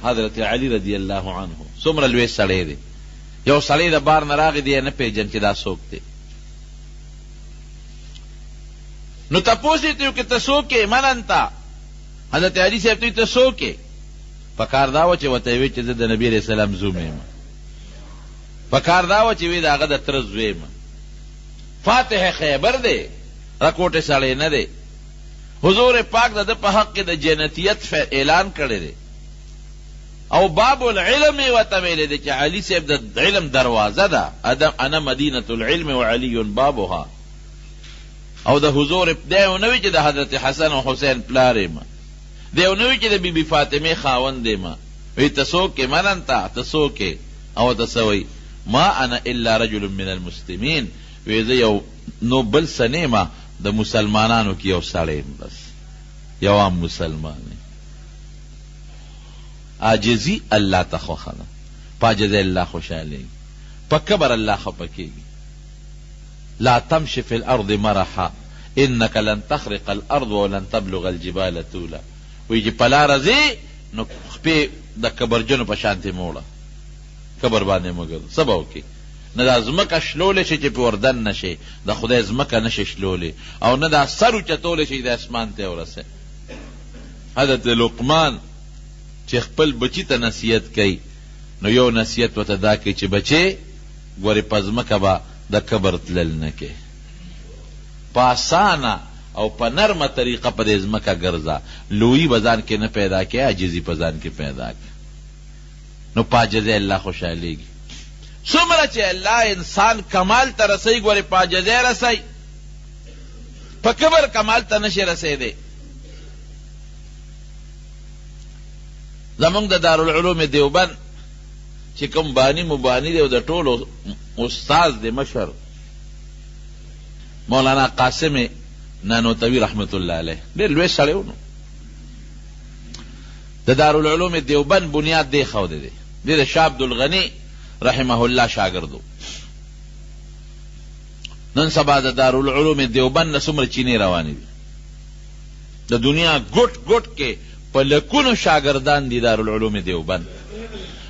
حضرت علی رضی الله عنه څومره لوی سړی دی. یو سړی د بار نه راغی دی نه پیژن چې دا څوک دی. نو تپوس یې ته چې ته څوک یې؟ من انت؟ حضرت علی صاحب ته ته څوک یې؟ پکار دا و چې ورته وی چې زه د نبي علیه السلام زوم یم. پکار دا و چې وی د هغه د تره زوی یم. فاتح خیبر دی، رکوټې سړی نه دی. حضور پاک د ده په حق کې د جنتیت اعلان کړی دی او باب العلم یې ورته ویلی دی چې علي صاحب د علم دروازه ده. انا مدینة العلم وعلی بابها. او د حضور دی یو نه وي چې د حضرت حسن او حسین پلار یم، دی یو نه وي چې د بی بی فاطمې خاوند یم. وی ته څوک یې؟ من انت؟ ته څوک یې؟ او ته څه وایي؟ ما انا الا رجل من المسلمین. وی زه یو نو بل څه نه یم، د مسلمانانو کې یو سړی یم، بس یو عام مسلمان یم. عاجزي الله ته خوښه ده، په عاجزۍ الله خوشحالېږي، په کبر الله خفه کېږي. لا تمشي في الارض مرحا انك لن تخرق الارض ولن تبلغ الجبال طولا. وی چې په لاره ځې نو خپې د کبرجنو په شانتې موړه، کبر باندې مه ګرځه. څه به وکړې؟ نه دا ځمکه شلولی شي چې پې وردن نه شي، د خدای ځمکه نه شي شلولی، او نه دا سر اوچتولی شي د اسمان ته ورسې. حضرت لقمان چې خپل بچي ته نصیحت کوي نو یو نصیحت ورته دا کوي چې بچې ګورې په ځمکه به د کبر تلل نه کې، په اسانه او په نرمه طریقه په دې ځمکه ګرځه. لویي به ځان کې نه پیدا کې، عاجزي په ځان کې پیدا کې. نو په عاجزۍ الله خوشحالېږي. څومره چې الله انسان کمال ته رسوي، ګورې په عاجزۍ رسوي، په کبر کمال ته نشي رسېدی. زمونږ د دارالعلوم دیوبند چې کوم بانی مبانی دی او د ټولو استاذ دی مشر مولانا قاسم نانوتوي رحمت الله علیه، ډېر لوی سړی و. نو د دارالعلوم دیوبند بنیاد دی ښودی دی. دی د شاه عبدالغني رحمه الله شاګرد و. نن سبا د دارالعلوم دیوبند نه څومره چینې روانې دي. د دنیا ګوټ ګوټ کې په لکونو شاګردان دي دارالعلوم دیوبند،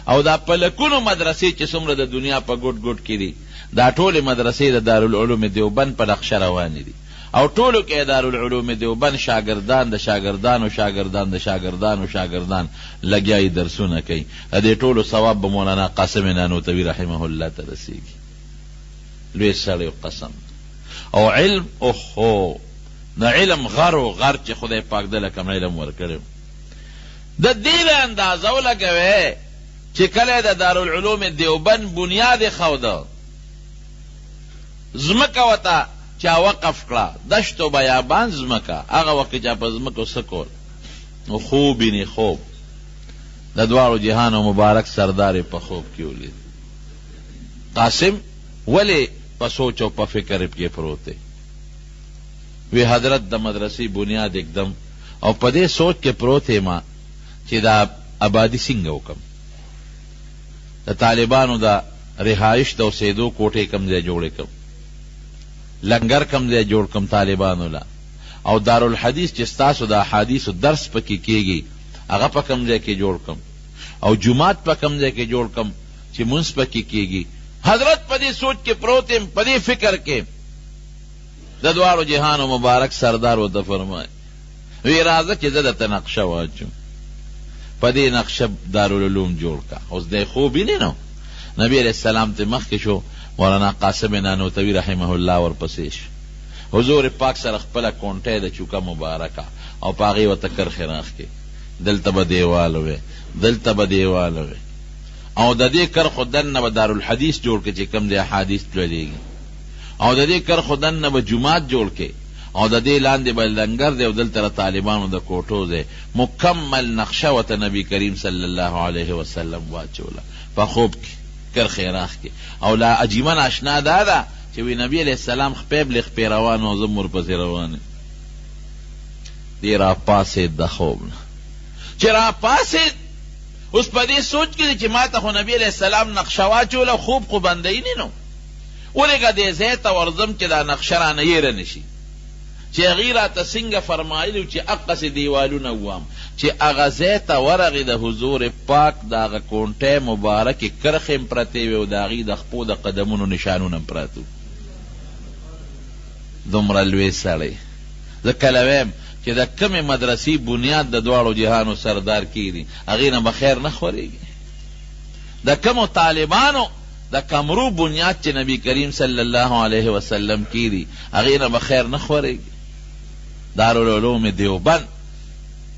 او دا په لکونو مدرسې چې څومره د دنیا په ګوټ ګوټ کې دي، دا ټولې مدرسې د دارالعلوم دیوبند په نقشه روانې دي. او ټولو کې دارالعلوم دیوبند شاګردان د شاګردانو شاګردان د شاګردانو شاګردان لګیایي درسونه کوي. د دې ټولو ثواب به مولانا قاسم نانوتوي رحمه الله ته رسېږي. لوی سړی قسم. او علم اوهو د علم غر و غر چې خدای پاک دله کوم علم ورکړی، د دې له اندازه ولګوئ چې کله د دارالعلوم دیوبند بنیاد یې ښوده، ځمکه ورته چا وقف کړه، دشت و بیابان ځمکه. هغه وخت کې چا په ځمکو څه کول؟ نو خوب ویني، خوب د دواړو جهانو مبارک سردار په خوب کې ولید. قاسم ولې په سوچ او په فکر کې پروت دی؟ وی حضرت د مدرسې بنیاد اکدم او په دې سوچ کې پروت یم چې دا آبادي څنګه وکم، د طالبانو د رهایش د اوسېدو کوټې کم ځای جوړې کم، لنګر کم ځای جوړ کم طالبانو له، او دارالحدیث چې ستاسو د احادیثو درس پکې کېږي هغه په کم ځای کې جوړ کم، او جومات په کم ځای کې جوړ کم چې مونځ پکې کېږي. حضرت په دې سوچ کې پروت یم، په دې فکر کې. د دواړو جهانو مبارک سردار ورته فرمایي وی راځه چې زه درته نقشه واچوم، په دې نقشه دارالعلوم جوړ کا. اوس دی خوب ویني نو نبی علیہ السلام ته مخکې شو، مولانا قاسم نانوتوي رحمه الله ورپسې شو. حضور پاک سره خپله کونټۍ د چوکه مبارکه او په هغې ورته کرښې راښکې، دلته به دیوال وی، دلته به دیوال وی، او د دې کرښو دننه به دارالحدیث جوړ کړي چې کوم دی احادیث لولېږي، او د دې کرښو دننه به جومات جوړ کړي، او د دې لاندې به لنګر دی او دلته طالبانو د کوټو دی. مکمل نقشه ورته نبی کریم صلی الله علیه وسلم واچوله په خوب کې، کرښې راښکې. او لا عجیبه ناشنا دا ده چې وی نبی علیه السلام خپې بلې خپې روان او زه ورپسې روان. دی راپاڅېد د خوب نه، چې راپاڅېد اوس په دې سوچ کې دی چې ما ته خو نبی علیه السلام نقشه واچوله، خوب خو بندوي نه نو، ولې که دې ځای ته ورځم چې دا نقشه رانه هېره نه شي، چې هغې راته څنګه فرمایلي چې اقسې دیوالونه ووام چې هغه ځای ته ورغې د حضور پاک د هغه کونټۍ مبارکې کرښې م پرتې وې او د هغې د خپو د قدمونو نشانونه م پراته وو. دومره لوی سړی. زه کله ویم چې د کمې مدرسې بنیاد د دواړو جهانو سردار کېږي هغې نه به خیر نه خورېږي. د کمو طالبانو د کمرو بنیاد چې نبی کریم صلی الله علیه وسلم کېږي هغې نه به خیر نه خورېږي. دارالعلوم دیوبند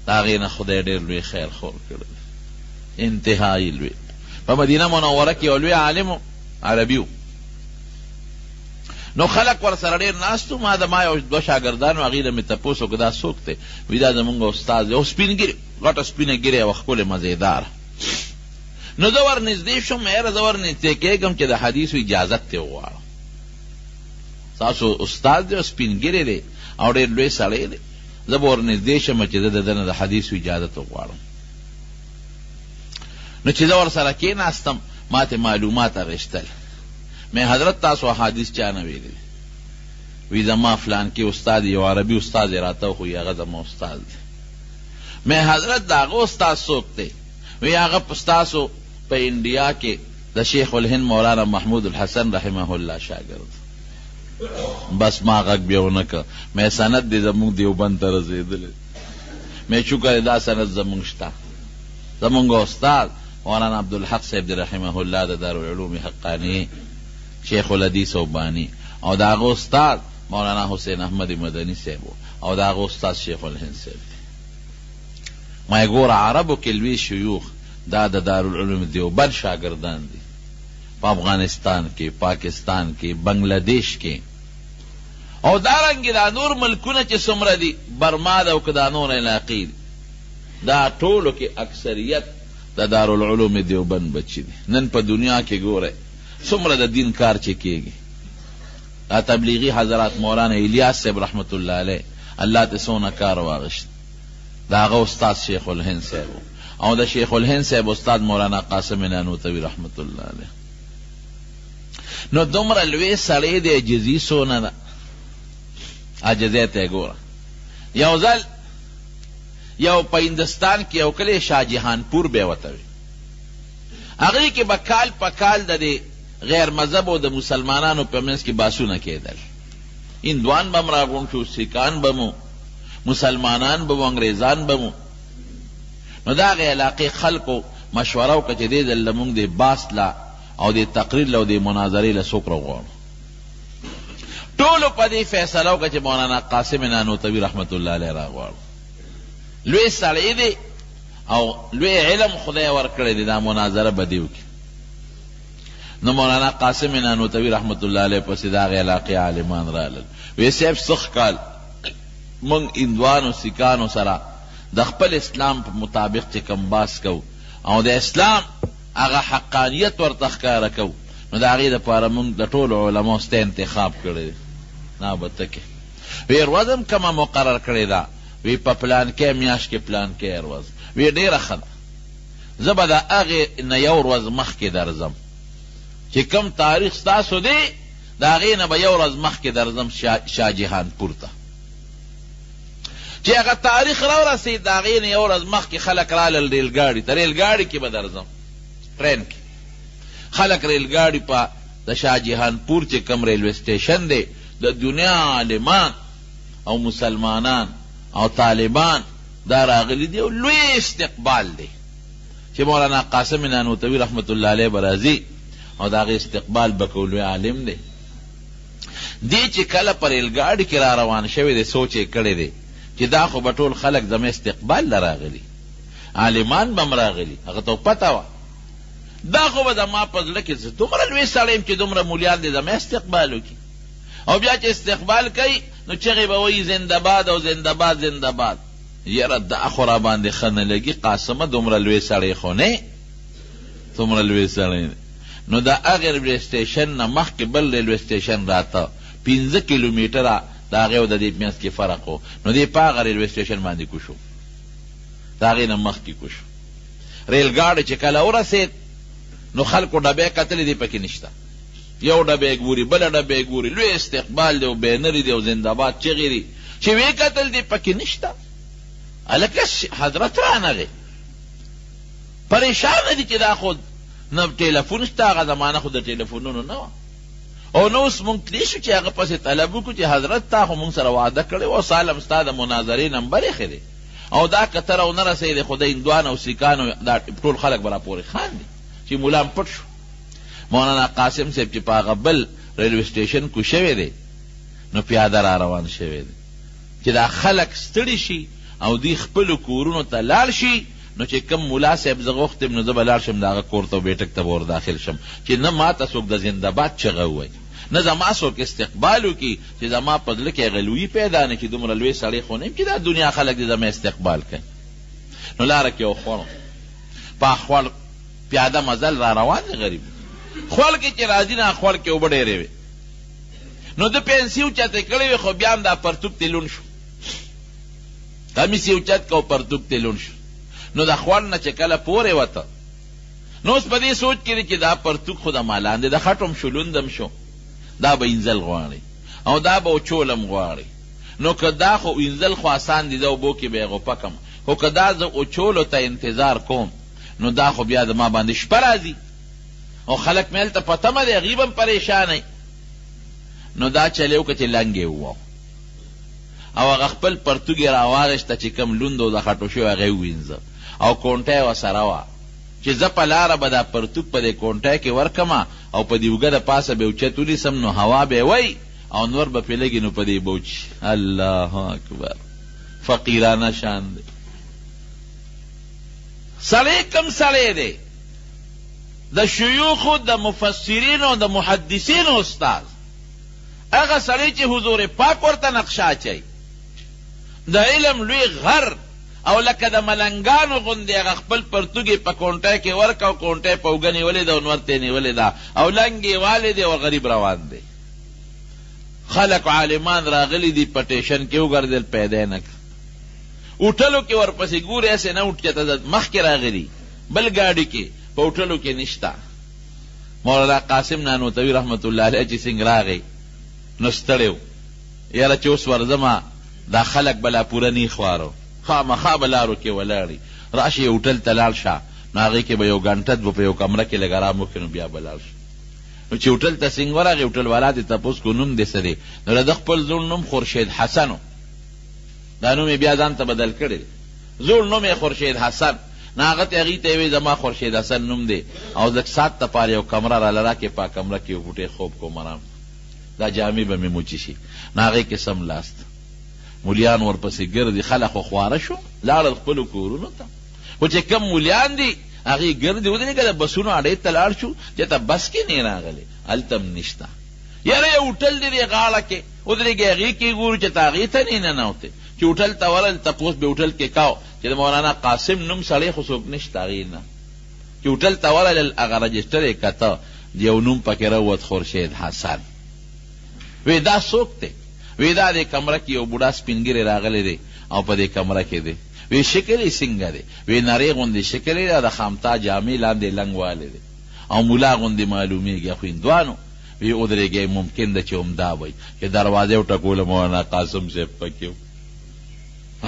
د هغې نه خدای ډېر لوی خیر خور کړی، انتهایی لوی. په مدینه منوره کې یو لوی عالم عربي و، نو خلق ور سره ډېر ناست و. ما یو دوه شاګردانو هغې نه مې تپوس وکړه دا څوک دی؟ وایي دا زمونږ استاد دی، او سپین ګیرې، غټه سپینه ګیرې او ښکلې مزېداره. نو زه ور نږدې شوم، یاره زه ور نږدې کېږم چې د حدیثو اجازت ترې وغواړم. ستاسو استاد دی او سپین ګیرې دی او ډېر لوی سړی دی، زه به ور نږدې شم چې زه د ده نه د حدیثو اجازت وغواړم. نو چې زه ور سره کېناستم ما ته معلومات اخیستل. مې حضرت تاسو احادیث چا نه ویلي؟ وی زما فلان کې استاد یو عربي استاد یې راته وښوي هغه زما استاد دی. مې حضرت د هغه استاد څوک دی؟ وی هغه ستاسو په انډیا کې د شیخ الهند مولانا محمود الحسن رحمه الله شاګرد. بس ما غږ بیا ونه کړ. مې سند دی زمونږ دیوبند ته رسېدلی. مې شکر دا سند زمونږ شته. زمونږ استاد مولانا عبدالحق صاحب دی رحمه الله د دارالعلوم حقاني شیخ الحدیث او بانی، او د هغه استاد مولانا حسین احمد مدني صاحب او د هغه استاد شیخ الهند صاحب دی. ما یې ګوره عربو کې لوی شیوخ دا د دارالعلوم دیوبند شاګردان دي، په افغانستان کې، پاکستان کې، بنگلادیش کې، او دارنګې دا نور ملکونه چې څومره دي، برما ده او که دا نور علاقې دي، دا ټولو کې اکثریت د دارالعلوم دیوبند بچي دي. نن په دنیا کې ګوره څومره د دین کار چې کېږي. دا تبلیغي حضرات مولانا الیاس صاحب رحمت الله علیه الله ته څونه کار واغشت، د هغه استاد شیخ الهند صاحب او د شیخ الهند صاحب استاد مولانا قاسم نانوتوي رحمت الله علیه. نو دومره لوی سړی دی، عجزي څونه ده، عجزۍ ته یې ګوره. یو ځل یو په هندوستان کې یو کلی شاهجهانپور به یې ورته وي، هغې کې به کال په کال د دې غیر مذهب او د مسلمانانو په منځ کې باسونه کېدل. هندوان به م راغونډ شو، سیکان به مو، مسلمانان به مو، انګریزان به مو. نو د هغې علاقې خلکو مشوره وکړه چې دې ځل لمونږ د باس له او د تقریر له او د مناظرې له څوک راغواړو. ټولو په دې فیصله وکړه چې مولانا قاسم نانوتوي رحمت الله علیه راغواړو. لوی سړی دی او لوی علم خدای ورکړی دی، دا مناظره به دې وکړي. نو مولانا قاسم نانوتوي رحمت الله علیه پسې د هغې علاقې عالمان رالل. وی صاحب سخت کال موږ هندوانو سیکانو سره د خپل اسلام په مطابق چې کم باس کو او د اسلام هغه حقانیت ورته ښکاره کو، نو د هغې دپاره موږ د ټولو علماو سته انتخاب کړی دی. نه به ته کې وی ورځ هم کومه مقرر کړې ده، وی په پلانکې میاشت کې پلانکې ورځ. وی ډېره ښه ده، زه به د هغې نه یو ورځ مخکې درځم چې کوم تاریخ ستاسو دی د هغې نه به یو ورځ مخکې درځم شاهجهانپور ته. چې هغه تاریخ راورسېد د هغې نه یو ورځ مخکې خلک رالل ریلګاډي ته، ریلګاډي کې به درځم، ټرین کې خلک ریلګاډي په د شاهجهانپور چې کوم ریلوے سټیشن دی، د دنیا عالمان او مسلمانان او طالبان دا راغلي دي او لوی استقبال دی چې مولانا قاسم نانوتوي رحمت الله علیه به راځي او د هغې استقبال به کوو. لوی عالم دی. دی چې کله په ریلګاډي کې را روان شوی دی سوچ یې کړی دی چې دا خو به ټول خلک زما استقبال له راغلي، عالمان به م راغلي، هغه ته پته وه دا خو به زما په زړه کې زه دومره لوی سړی یم چې دومره مولیان دی زما استقبال وکړي، او بیا چې استقبال کوي نو چغې به وایي زنده‌باد او زنده‌باد زنده‌باد. یاره دا خو را باندې ښه نه لګي، قاسمه دومره لوی سړی خو نه، دومره لوی سړی. نو د هغې ریلوے سټیشن نه مخکې بل ریلوے سټیشن راته 15 کیلومیټره د هغې او د دې منځ کې فرق و. نو دی په هغه ریلوے سټیشن باندې کوشو، د هغې نه مخکې کوشو. ریلګاډی چې کله ورسېد نو خلکو ډبې کتلې دی پکې نشته، یو ډبې ګوري بله ډبې ګوري، لوی استقبال دی او بینرې دی او زنده‌باد چغې دي. چې وی قتل دی پکې نشته. الکه حضرت رانغی پریشان دي چې دا خود نه ټلیفون شته، هغه زمانه خو د ټلیفونونو نه وه، او نو اوس مونږ تلی شو چې هغه پسې طلب وکړو چې حضرت تا خو مونږ سره وعده کړې و، سالم ستا د مناظرې نمبر یې ښه دی، او دا کتر او نه رسېدی، خو د هندوان او سیکانو دا ټول خلک به راپورې خاندي چې مولام پټ شو. مولانا قاسم صاحب چې په هغه بل ریلوے سټیشن کو شوی دی نو پیاده را روان شوی دی چې دا خلک ستړي شي او دوی خپلو کورونو ته لاړ شي، نو چې کم مولا صاحب زه غوښتم نو زه به لاړ شم د هغه کور ته بیټک ته به ور داخل شم چې نه ما ته څوک د زنده‌باد چغه ووایي، نه زما څوک استقبال وکړي چې زما په زړه کې هغه لویي پیدا نه کړي، دومره لوی سړی خو نه یم چې دا دنیا خلک دې زما استقبال کوي. نو لاره کې یو خوړ په خوړ پیاده مزل را روان دی غریب، خوړ کې چې راځي نه خوړ کې اوبه ډېرې وې، نو د پنسي اوچتې کړې وې، خو بیا هم دا پرتوک ته لون شو، کمیس یې اوچت که او پرتوک ته لون شو، نو د خوړ نه چې کله پورې وته نو اوس په دې سوچ کې دی چې دا پرتوک خو د مالان دی، د خټم شو لوندم شو، دا به انزل غواړي او دا به اوچولم غواړي، نو که دا خو انزل خو آسان دي، دا اوبو کې به یې غوپه کم، خو که دا زه اوچولو ته انتظار کوم نو دا خو بیا زما باندې شپه راځي او خلک مې هلته په تمه دی، هغوی به هم پریشانوي. نو دا چلی وکړه چې لنګ یې وواو او هغه خپل پرتوګ یې راواغېسته چې کوم لوند و د خټو شوی هغه یې ووینځه او کونټه یې ورسره وه چې زه په لاره به دا پرتوګ په دې کونټه کې ورکمه او په دې اوږه د پاسه به اوچت ونیسم نو هوا به یې وی او نور به پرې لګي نو په دې به وچي. الله اکبر، فقیرانه شان دی. سړی کم سړی دی؟ د شیوخو د مفسرینو د محدثینو استاد، هغه سړی چې حضور پاک ورته نقشه اچوي، د علم لوی غر او لکه د ملنګانو غوندې هغه خپل پرتوګې په کونټه کې ورکه او کونټه یې په اوږه نیولې ده او نور ته یې نیولې ده او لنګ یې والې دی او غریب روان دی. خلک عالمان راغلي دي په ټیشن کې وګرځېدل، پیدا یې نه کړه، اوټلو کې ورپسې ګورې هسې نه اوټ چېته مخکې راغلي بل ګاډي کې، په اوټلو کې نشته. مولانا قاسم نانوتوي رحمت الله علیه چې څنګه راغی نو ستړی و، یاره چې اوس ورځمه دا خلک به لا پوره نی خوارو، خامخا به لارو کې ولاړي، راشي یو هوټل ته لاړ شه نو هغې کې به یو ګنټه به په یو کمره کې لږ ارام وکړي نو بیا به لاړ شه. نو چې هوټل ته څنګه ورغی هوټل والا دې تپوس کو نوم دې څه دی؟ نو د خپل زوړ نوم خورشید حسن و، دا نوم یې بیا ځان ته بدل کړی، زوړ نوم یې خورشید حسن، نو هغه ته هغې ته یې وایي زما خورشید حسن نوم دی او لږ ساعت دپاره یو کمره راله راکړې، په کمره کې یو بوټی خوب کوم ارام، دا جامې به مې موچي شي، نو هغې کې سم لاست مولیان ورپسې ګرځي، خلک خو خواره شو لاړل خپلو کورونو ته، خو چې کم مولیان دي هغې ګرځي ودرېږه د بسونو اډې ته لاړ شو چې ته بس کې نه راغلی، هلته هم نشته، یاره یو هوټل دی دې غاړه کې ودرېږي هغې کې ګورو چې ته هغې ته نه ننوتې، چې هوټل ته ورل تپوس به هوټل کې کاو چې د مولانا قاسم نوم سړی خو څوک نشته هغې نه، چې هوټل ته ورل هغه رجسټر یې کته یو نوم پکې راووت خورشید حسن. وی دا څوک دی؟ وی دا دې کمره کې یو بوډا سپین ږیری راغلی دی او په دې کمره کې دی. وی شکل یې څنګه دی؟ وی نرۍ غوندې شکل یې د خامتا جامې لاندې لنګ والی دی او مولا غوندې معلومیږي، خو هندوانو. وی ودرېږئ ممکن ده چې همدا وایي چې دروازې وټکوله مولانا قاسم صاحب پکې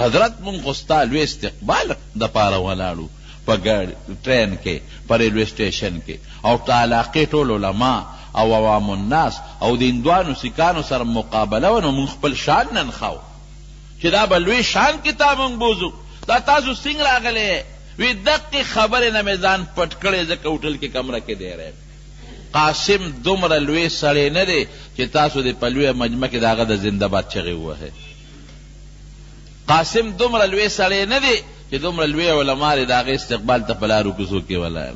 حضرت مونږ خو ستا لوی استقبال دپاره ولاړو په ګاډي ټرین کې په ریلوے سټیشن کې او ته علاقې ټول علما او عوام الناس او د هندوانو سیکانو سره مقابله و، نو مونږ خپل شان ننښاو چې دا به لوی شان کې تا مونږ بوزو، دا تاسو څنګه راغلی؟ وی دقې خبرې نه مې ځان پټ کړی ځکه هوټل کې کمره کې دی رہی. قاسم دومره لوی سړی نه دی چې تاسو د په لویه مجمع کې د هغه د زنده‌باد چغې ووهئ. قاسم دومره لوی سړی نه دی چې دومره لوی علما د هغې استقبال ته په لارو کوڅو کې ولاړ